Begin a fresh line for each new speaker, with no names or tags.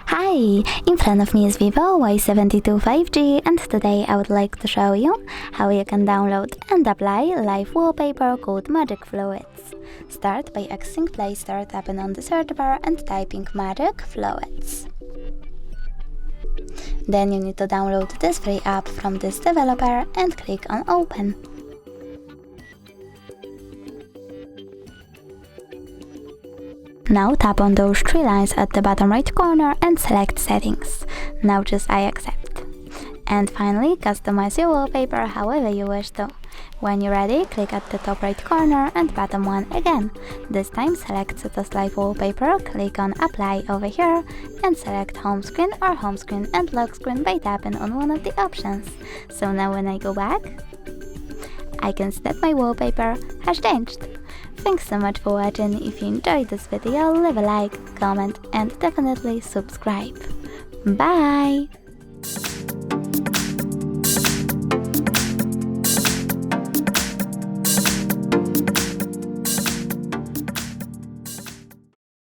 Hi! In front of me is VIVO Y72 5G, and today I would like to show you how you can download and apply live wallpaper called Magic Fluids. Start by accessing Play Store, tapping on the search bar and typing Magic Fluids. Then you need to download this free app from this developer and click on Open. Now tap on those three lines at the bottom right corner and select Settings. Now choose I accept. And finally, customize your wallpaper however you wish to. When you're ready, click at the top right corner and bottom one again. This time select Set as Live Wallpaper, click on Apply over here and select Home Screen or Home Screen and Lock Screen by tapping on one of the options. So now when I go back, I can see that my wallpaper has changed. Thanks so much for watching. If you enjoyed this video, leave a like, comment and definitely subscribe. Bye!